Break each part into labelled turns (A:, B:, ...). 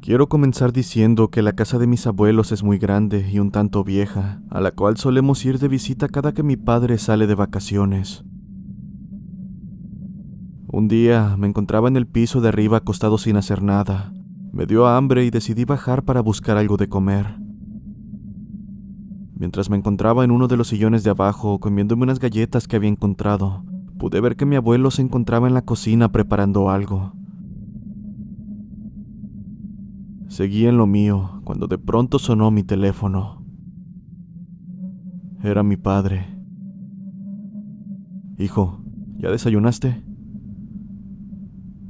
A: Quiero comenzar diciendo que la casa de mis abuelos es muy grande y un tanto vieja, a la cual solemos ir de visita cada que mi padre sale de vacaciones. Un día me encontraba en el piso de arriba acostado sin hacer nada. Me dio hambre y decidí bajar para buscar algo de comer. Mientras me encontraba en uno de los sillones de abajo comiéndome unas galletas que había encontrado, pude ver que mi abuelo se encontraba en la cocina preparando algo. Seguí en lo mío cuando de pronto sonó mi teléfono. Era mi padre. Hijo, ¿ya desayunaste?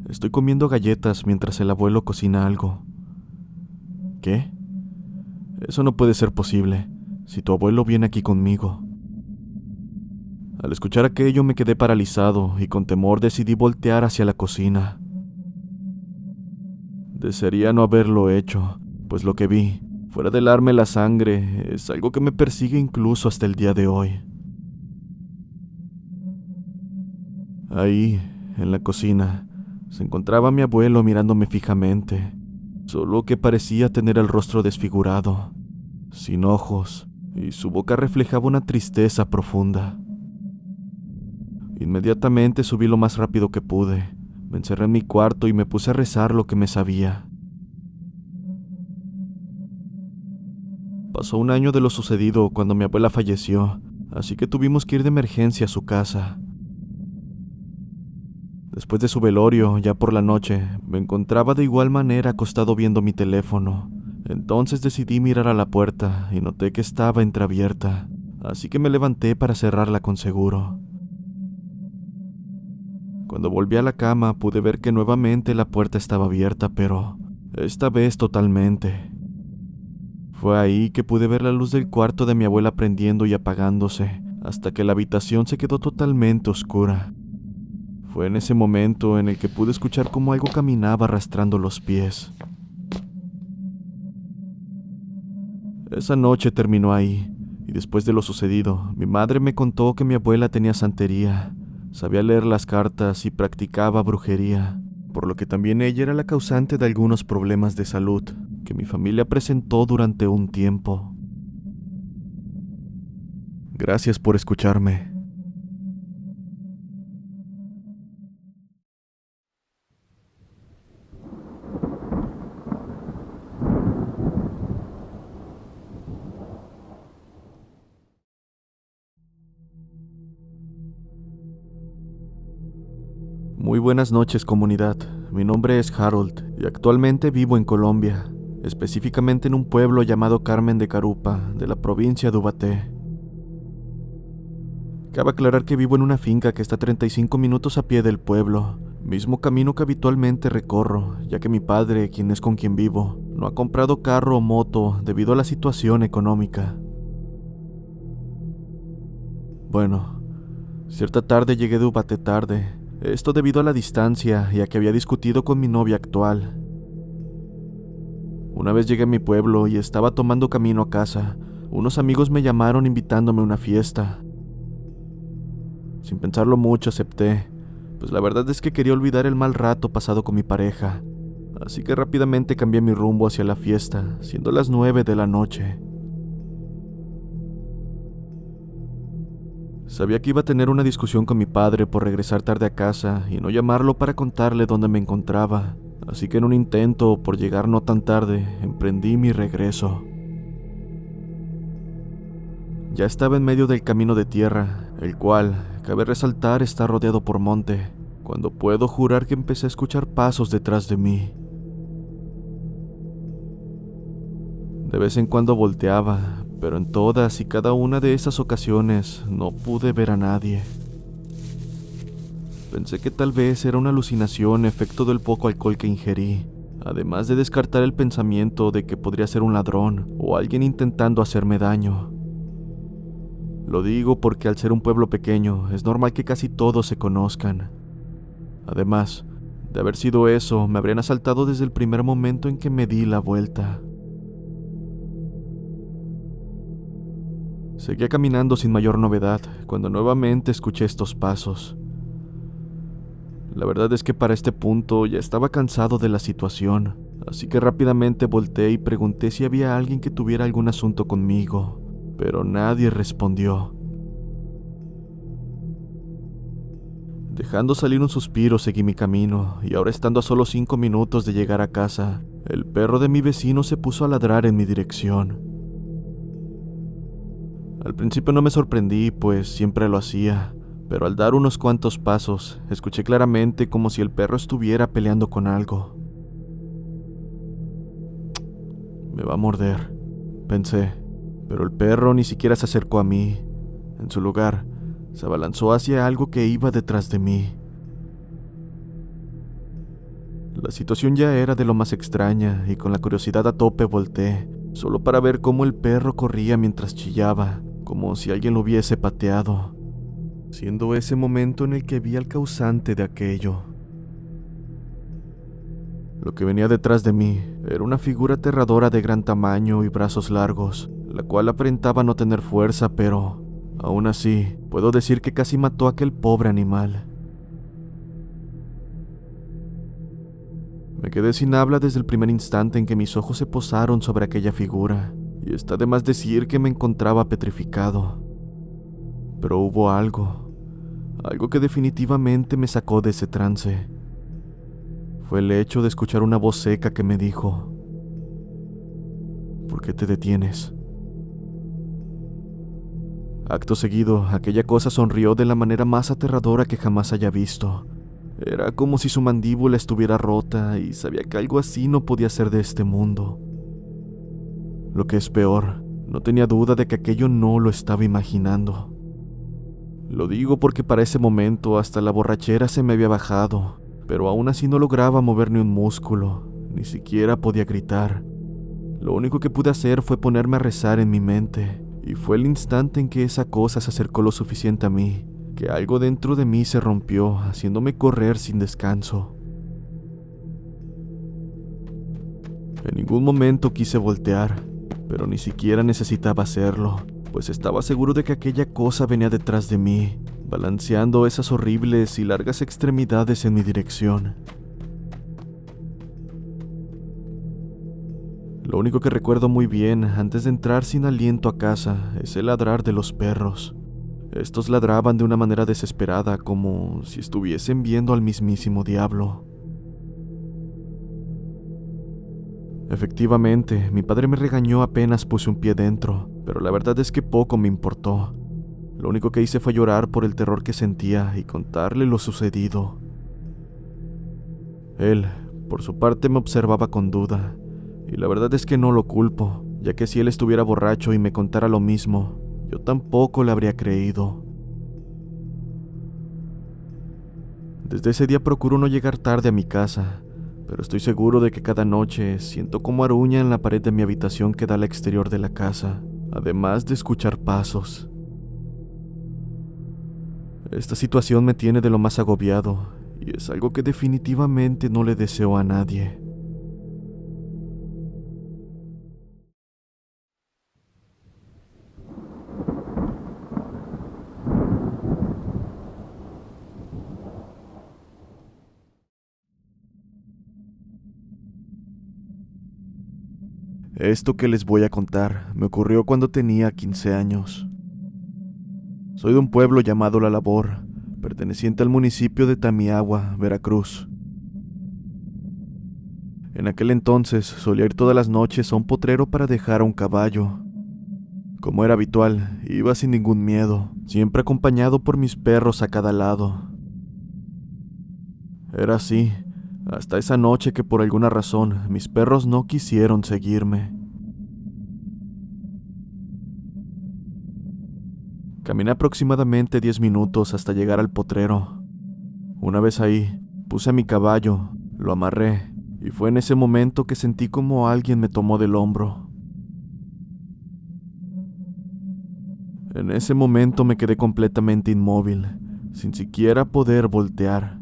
A: Estoy comiendo galletas mientras el abuelo cocina algo. ¿Qué? Eso no puede ser posible, si tu abuelo viene aquí conmigo. Al escuchar aquello me quedé paralizado y con temor decidí voltear hacia la cocina. Desearía no haberlo hecho, pues lo que vi, fuera de helarme la sangre, es algo que me persigue incluso hasta el día de hoy. Ahí, en la cocina, se encontraba mi abuelo mirándome fijamente, solo que parecía tener el rostro desfigurado, sin ojos, y su boca reflejaba una tristeza profunda. Inmediatamente subí lo más rápido que pude. Me encerré en mi cuarto y me puse a rezar lo que me sabía. Pasó un año de lo sucedido cuando mi abuela falleció, así que tuvimos que ir de emergencia a su casa. Después de su velorio, ya por la noche, me encontraba de igual manera acostado viendo mi teléfono. Entonces decidí mirar a la puerta y noté que estaba entreabierta, así que me levanté para cerrarla con seguro. Cuando volví a la cama pude ver que nuevamente la puerta estaba abierta, pero esta vez totalmente. Fue ahí que pude ver la luz del cuarto de mi abuela prendiendo y apagándose, hasta que la habitación se quedó totalmente oscura. Fue en ese momento en el que pude escuchar cómo algo caminaba arrastrando los pies. Esa noche terminó ahí, y después de lo sucedido, mi madre me contó que mi abuela tenía santería. Sabía leer las cartas y practicaba brujería, por lo que también ella era la causante de algunos problemas de salud que mi familia presentó durante un tiempo. Gracias por escucharme. Muy buenas noches, comunidad. Mi nombre es Harold y actualmente vivo en Colombia, específicamente en un pueblo llamado Carmen de Carupa, de la provincia de Ubaté. Cabe aclarar que vivo en una finca que está a 35 minutos a pie del pueblo, mismo camino que habitualmente recorro, ya que mi padre, quien es con quien vivo, no ha comprado carro o moto debido a la situación económica. Bueno, cierta tarde llegué de Ubaté tarde, esto debido a la distancia y a que había discutido con mi novia actual. Una vez llegué a mi pueblo y estaba tomando camino a casa, unos amigos me llamaron invitándome a una fiesta. Sin pensarlo mucho acepté, pues la verdad es que quería olvidar el mal rato pasado con mi pareja, así que rápidamente cambié mi rumbo hacia la fiesta, siendo las 9 de la noche. Sabía que iba a tener una discusión con mi padre por regresar tarde a casa y no llamarlo para contarle dónde me encontraba, así que en un intento por llegar no tan tarde, emprendí mi regreso. Ya estaba en medio del camino de tierra, el cual, cabe resaltar, está rodeado por monte, cuando puedo jurar que empecé a escuchar pasos detrás de mí. De vez en cuando volteaba, pero en todas y cada una de esas ocasiones no pude ver a nadie. Pensé que tal vez era una alucinación efecto del poco alcohol que ingerí, además de descartar el pensamiento de que podría ser un ladrón o alguien intentando hacerme daño. Lo digo porque al ser un pueblo pequeño es normal que casi todos se conozcan. Además, de haber sido eso, me habrían asaltado desde el primer momento en que me di la vuelta. Seguía caminando sin mayor novedad cuando nuevamente escuché estos pasos. La verdad es que para este punto ya estaba cansado de la situación, así que rápidamente volteé y pregunté si había alguien que tuviera algún asunto conmigo, pero nadie respondió. Dejando salir un suspiro, seguí mi camino, y ahora estando a solo 5 minutos de llegar a casa, el perro de mi vecino se puso a ladrar en mi dirección. Al principio no me sorprendí, pues siempre lo hacía, pero al dar unos cuantos pasos, escuché claramente como si el perro estuviera peleando con algo. Me va a morder, pensé, pero el perro ni siquiera se acercó a mí. En su lugar, se abalanzó hacia algo que iba detrás de mí. La situación ya era de lo más extraña y con la curiosidad a tope volteé, solo para ver cómo el perro corría mientras chillaba, como si alguien lo hubiese pateado, siendo ese momento en el que vi al causante de aquello. Lo que venía detrás de mí era una figura aterradora de gran tamaño y brazos largos, la cual aparentaba no tener fuerza, pero aún así puedo decir que casi mató a aquel pobre animal. Me quedé sin habla desde el primer instante en que mis ojos se posaron sobre aquella figura, y está de más decir que me encontraba petrificado. Pero hubo algo que definitivamente me sacó de ese trance. Fue el hecho de escuchar una voz seca que me dijo: ¿por qué te detienes? Acto seguido, aquella cosa sonrió de la manera más aterradora que jamás haya visto. Era como si su mandíbula estuviera rota y sabía que algo así no podía ser de este mundo. Lo que es peor, no tenía duda de que aquello no lo estaba imaginando. Lo digo porque para ese momento hasta la borrachera se me había bajado, pero aún así no lograba mover ni un músculo, ni siquiera podía gritar. Lo único que pude hacer fue ponerme a rezar en mi mente, y fue el instante en que esa cosa se acercó lo suficiente a mí, que algo dentro de mí se rompió, haciéndome correr sin descanso. En ningún momento quise voltear, pero ni siquiera necesitaba hacerlo, pues estaba seguro de que aquella cosa venía detrás de mí, balanceando esas horribles y largas extremidades en mi dirección. Lo único que recuerdo muy bien antes de entrar sin aliento a casa es el ladrar de los perros. Estos ladraban de una manera desesperada, como si estuviesen viendo al mismísimo diablo. Efectivamente, mi padre me regañó apenas puse un pie dentro, pero la verdad es que poco me importó. Lo único que hice fue llorar por el terror que sentía y contarle lo sucedido. Él, por su parte, me observaba con duda, y la verdad es que no lo culpo, ya que si él estuviera borracho y me contara lo mismo, yo tampoco le habría creído. Desde ese día procuro no llegar tarde a mi casa, pero estoy seguro de que cada noche siento como aruña en la pared de mi habitación que da al exterior de la casa, además de escuchar pasos. Esta situación me tiene de lo más agobiado, y es algo que definitivamente no le deseo a nadie. Esto que les voy a contar me ocurrió cuando tenía 15 años. Soy de un pueblo llamado La Labor, perteneciente al municipio de Tamiahua, Veracruz. En aquel entonces solía ir todas las noches a un potrero para dejar a un caballo. Como era habitual, iba sin ningún miedo, siempre acompañado por mis perros a cada lado. Era así, hasta esa noche que por alguna razón mis perros no quisieron seguirme. Caminé aproximadamente 10 minutos hasta llegar al potrero. Una vez ahí, puse a mi caballo, lo amarré, y fue en ese momento que sentí como alguien me tomó del hombro. En ese momento me quedé completamente inmóvil, sin siquiera poder voltear.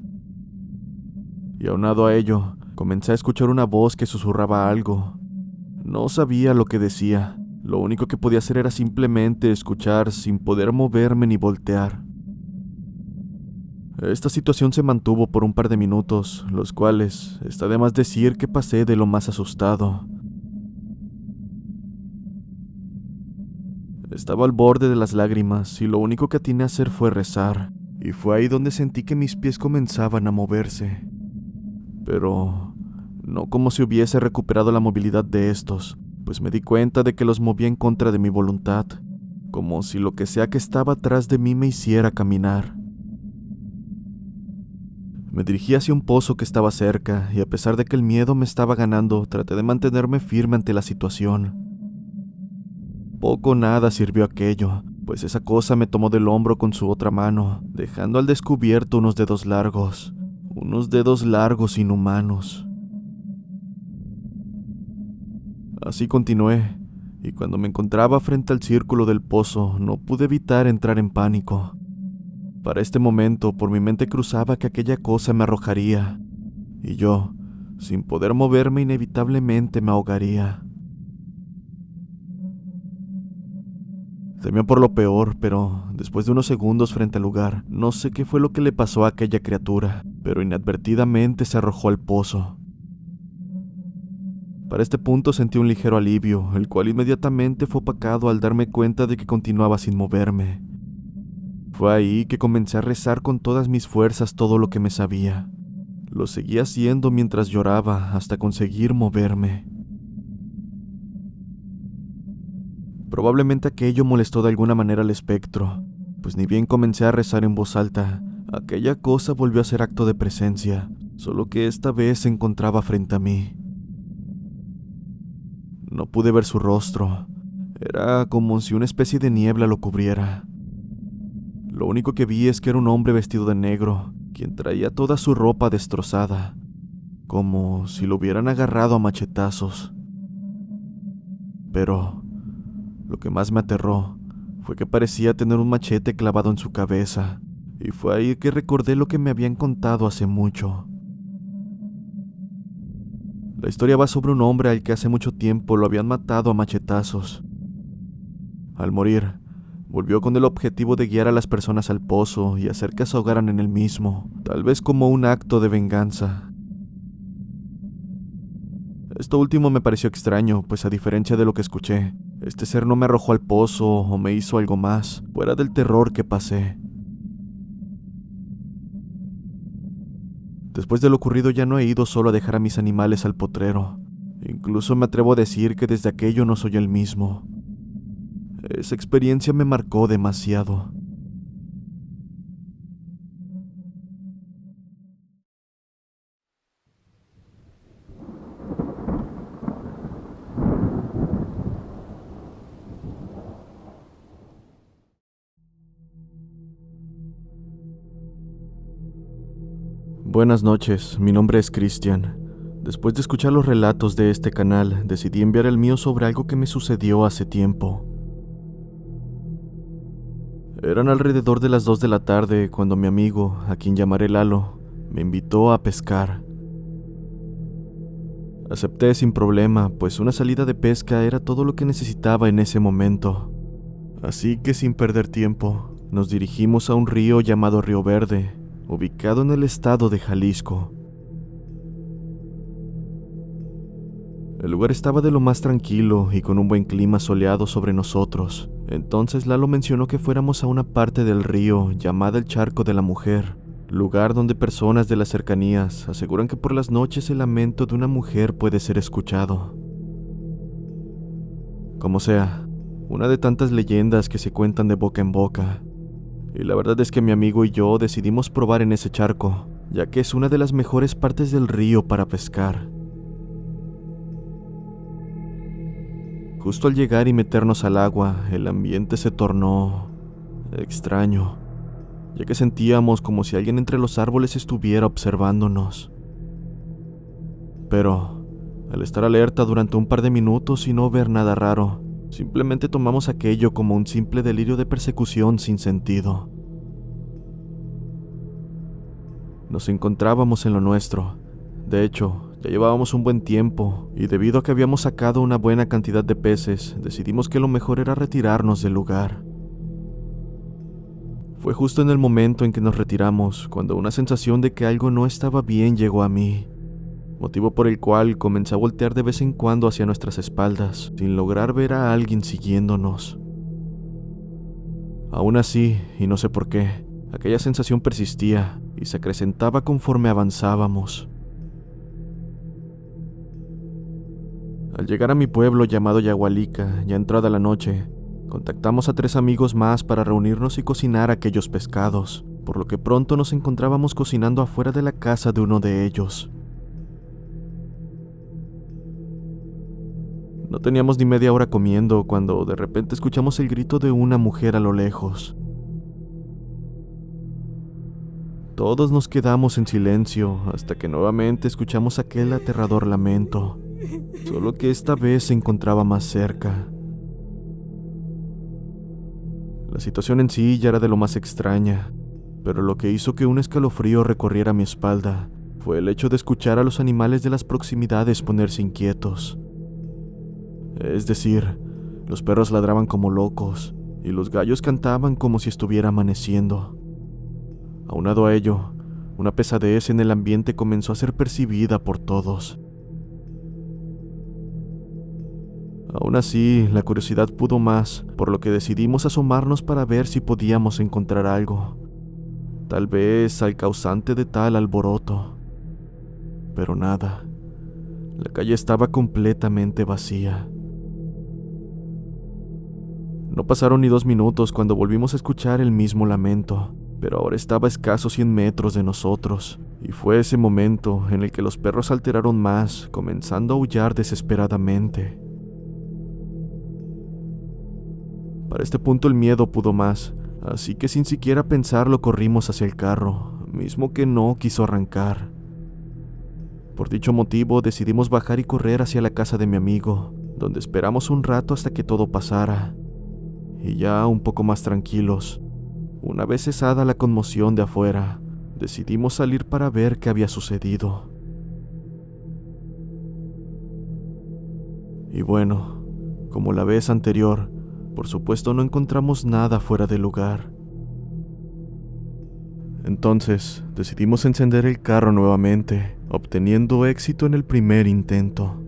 A: Y aunado a ello, comencé a escuchar una voz que susurraba algo. No sabía lo que decía. Lo único que podía hacer era simplemente escuchar sin poder moverme ni voltear. Esta situación se mantuvo por un par de minutos, los cuales está de más decir que pasé de lo más asustado. Estaba al borde de las lágrimas y lo único que atiné a hacer fue rezar, y fue ahí donde sentí que mis pies comenzaban a moverse. Pero no como si hubiese recuperado la movilidad de estos, pues me di cuenta de que los movía en contra de mi voluntad, como si lo que sea que estaba atrás de mí me hiciera caminar. Me dirigí hacia un pozo que estaba cerca, y a pesar de que el miedo me estaba ganando, traté de mantenerme firme ante la situación. Poco o nada sirvió aquello, pues esa cosa me tomó del hombro con su otra mano, dejando al descubierto unos dedos largos inhumanos. Así continué, y cuando me encontraba frente al círculo del pozo, no pude evitar entrar en pánico. Para este momento, por mi mente cruzaba que aquella cosa me arrojaría, y yo, sin poder moverme, inevitablemente me ahogaría. Temía por lo peor, pero después de unos segundos frente al lugar, no sé qué fue lo que le pasó a aquella criatura, pero inadvertidamente se arrojó al pozo. Para este punto sentí un ligero alivio, el cual inmediatamente fue opacado al darme cuenta de que continuaba sin moverme. Fue ahí que comencé a rezar con todas mis fuerzas todo lo que me sabía. Lo seguí haciendo mientras lloraba hasta conseguir moverme. Probablemente aquello molestó de alguna manera al espectro, pues ni bien comencé a rezar en voz alta, aquella cosa volvió a ser acto de presencia, solo que esta vez se encontraba frente a mí. No pude ver su rostro, era como si una especie de niebla lo cubriera. Lo único que vi es que era un hombre vestido de negro, quien traía toda su ropa destrozada, como si lo hubieran agarrado a machetazos. Pero lo que más me aterró fue que parecía tener un machete clavado en su cabeza, y fue ahí que recordé lo que me habían contado hace mucho. La historia va sobre un hombre al que hace mucho tiempo lo habían matado a machetazos. Al morir, volvió con el objetivo de guiar a las personas al pozo y hacer que se ahogaran en el mismo, tal vez como un acto de venganza. Esto último me pareció extraño, pues a diferencia de lo que escuché, este ser no me arrojó al pozo o me hizo algo más, fuera del terror que pasé. Después de lo ocurrido ya no he ido solo a dejar a mis animales al potrero. Incluso me atrevo a decir que desde aquello no soy el mismo. Esa experiencia me marcó demasiado. Buenas noches, mi nombre es Cristian. Después de escuchar los relatos de este canal, decidí enviar el mío sobre algo que me sucedió hace tiempo. Eran alrededor de las 2 de la tarde cuando mi amigo, a quien llamaré Lalo, me invitó a pescar. Acepté sin problema, pues una salida de pesca era todo lo que necesitaba en ese momento. Así que sin perder tiempo, nos dirigimos a un río llamado Río Verde, ubicado en el estado de Jalisco. El lugar estaba de lo más tranquilo y con un buen clima soleado sobre nosotros. Entonces Lalo mencionó que fuéramos a una parte del río llamada el Charco de la Mujer, lugar donde personas de las cercanías aseguran que por las noches el lamento de una mujer puede ser escuchado. Como sea, una de tantas leyendas que se cuentan de boca en boca. Y la verdad es que mi amigo y yo decidimos probar en ese charco, ya que es una de las mejores partes del río para pescar. Justo al llegar y meternos al agua, el ambiente se tornó extraño, ya que sentíamos como si alguien entre los árboles estuviera observándonos. Pero, al estar alerta durante un par de minutos y no ver nada raro, simplemente tomamos aquello como un simple delirio de persecución sin sentido. Nos encontrábamos en lo nuestro. De hecho, ya llevábamos un buen tiempo, y debido a que habíamos sacado una buena cantidad de peces, decidimos que lo mejor era retirarnos del lugar. Fue justo en el momento en que nos retiramos cuando una sensación de que algo no estaba bien llegó a mí, motivo por el cual comencé a voltear de vez en cuando hacia nuestras espaldas, sin lograr ver a alguien siguiéndonos. Aún así, y no sé por qué, aquella sensación persistía y se acrecentaba conforme avanzábamos. Al llegar a mi pueblo llamado Yagualica, ya entrada la noche, contactamos a 3 amigos más para reunirnos y cocinar aquellos pescados, por lo que pronto nos encontrábamos cocinando afuera de la casa de uno de ellos. No teníamos ni media hora comiendo cuando de repente escuchamos el grito de una mujer a lo lejos. Todos nos quedamos en silencio hasta que nuevamente escuchamos aquel aterrador lamento, solo que esta vez se encontraba más cerca. La situación en sí ya era de lo más extraña, pero lo que hizo que un escalofrío recorriera mi espalda fue el hecho de escuchar a los animales de las proximidades ponerse inquietos. Es decir, los perros ladraban como locos y los gallos cantaban como si estuviera amaneciendo. Aunado a ello, una pesadez en el ambiente comenzó a ser percibida por todos. Aún así, la curiosidad pudo más, por lo que decidimos asomarnos para ver si podíamos encontrar algo. Tal vez al causante de tal alboroto. Pero nada. La calle estaba completamente vacía. No pasaron ni 2 minutos cuando volvimos a escuchar el mismo lamento, pero ahora estaba a escasos 100 metros de nosotros, y fue ese momento en el que los perros se alteraron más, comenzando a aullar desesperadamente. Para este punto el miedo pudo más, así que sin siquiera pensarlo corrimos hacia el carro, mismo que no quiso arrancar. Por dicho motivo decidimos bajar y correr hacia la casa de mi amigo, donde esperamos un rato hasta que todo pasara. Y ya un poco más tranquilos, una vez cesada la conmoción de afuera, decidimos salir para ver qué había sucedido. Y bueno, como la vez anterior, por supuesto no encontramos nada fuera de lugar. Entonces decidimos encender el carro nuevamente, obteniendo éxito en el primer intento.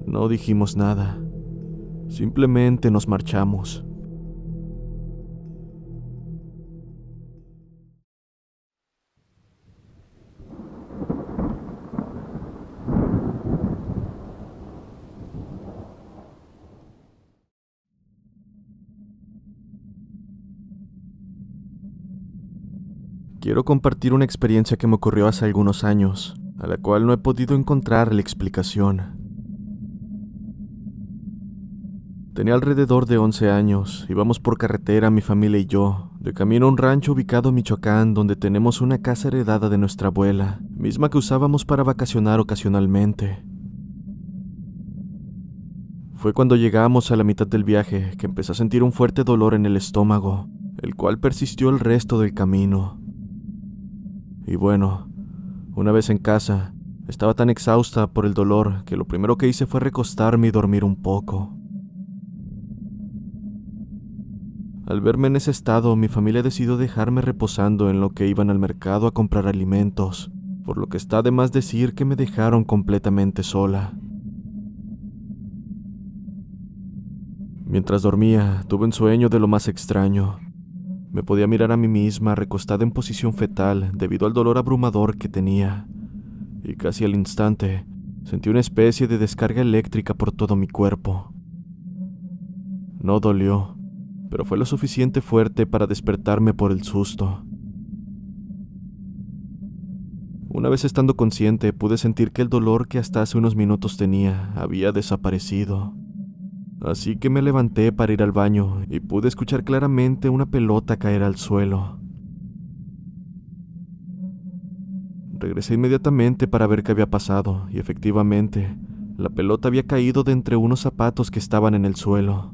A: No dijimos nada, simplemente nos marchamos. Quiero compartir una experiencia que me ocurrió hace algunos años, a la cual no he podido encontrar la explicación. Tenía alrededor de 11 años, íbamos por carretera mi familia y yo, de camino a un rancho ubicado en Michoacán donde tenemos una casa heredada de nuestra abuela, misma que usábamos para vacacionar ocasionalmente. Fue cuando llegamos a la mitad del viaje que empecé a sentir un fuerte dolor en el estómago, el cual persistió el resto del camino. Y bueno, una vez en casa, estaba tan exhausta por el dolor que lo primero que hice fue recostarme y dormir un poco. Al verme en ese estado, mi familia decidió dejarme reposando en lo que iban al mercado a comprar alimentos, por lo que está de más decir que me dejaron completamente sola. Mientras dormía, tuve un sueño de lo más extraño. Me podía mirar a mí misma recostada en posición fetal debido al dolor abrumador que tenía, y casi al instante sentí una especie de descarga eléctrica por todo mi cuerpo. No dolió, pero fue lo suficiente fuerte para despertarme por el susto. Una vez estando consciente, pude sentir que el dolor que hasta hace unos minutos tenía había desaparecido. Así que me levanté para ir al baño y pude escuchar claramente una pelota caer al suelo. Regresé inmediatamente para ver qué había pasado y efectivamente, la pelota había caído de entre unos zapatos que estaban en el suelo.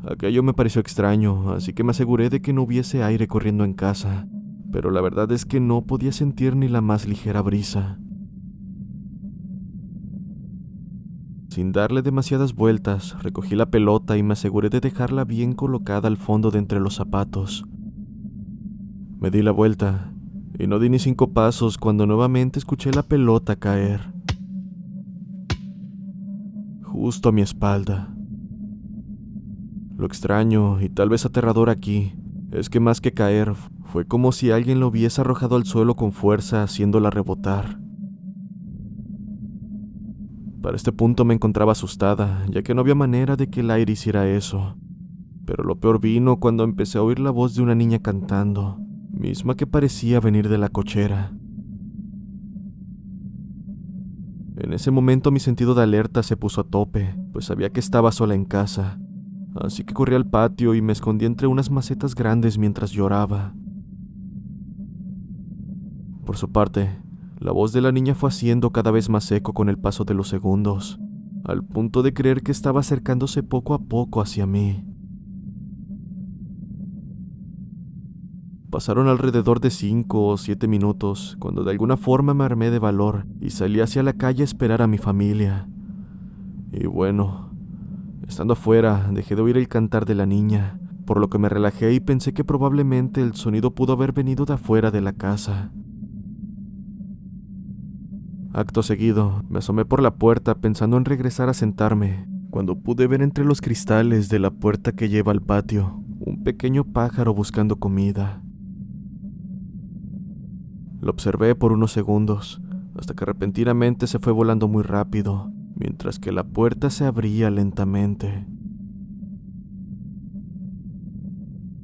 A: Aquello me pareció extraño, así que me aseguré de que no hubiese aire corriendo en casa, pero la verdad es que no podía sentir ni la más ligera brisa. Sin darle demasiadas vueltas, recogí la pelota y me aseguré de dejarla bien colocada al fondo de entre los zapatos. Me di la vuelta y no di ni 5 pasos cuando nuevamente escuché la pelota caer justo a mi espalda. Lo extraño y tal vez aterrador aquí es que más que caer, fue como si alguien lo hubiese arrojado al suelo con fuerza, haciéndola rebotar. Para este punto me encontraba asustada, ya que no había manera de que el aire hiciera eso. Pero lo peor vino cuando empecé a oír la voz de una niña cantando, misma que parecía venir de la cochera. En ese momento mi sentido de alerta se puso a tope, pues sabía que estaba sola en casa, así que corrí al patio y me escondí entre unas macetas grandes mientras lloraba. Por su parte, la voz de la niña fue haciendo cada vez más eco con el paso de los segundos, al punto de creer que estaba acercándose poco a poco hacia mí. Pasaron alrededor de 5 o 7 minutos, cuando de alguna forma me armé de valor y salí hacia la calle a esperar a mi familia. Y bueno, estando afuera, dejé de oír el cantar de la niña, por lo que me relajé y pensé que probablemente el sonido pudo haber venido de afuera de la casa. Acto seguido, me asomé por la puerta pensando en regresar a sentarme, cuando pude ver entre los cristales de la puerta que lleva al patio un pequeño pájaro buscando comida. Lo observé por unos segundos, hasta que repentinamente se fue volando muy rápido, mientras que la puerta se abría lentamente.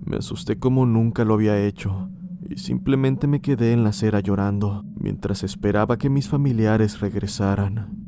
A: Me asusté como nunca lo había hecho, y simplemente me quedé en la acera llorando, mientras esperaba que mis familiares regresaran.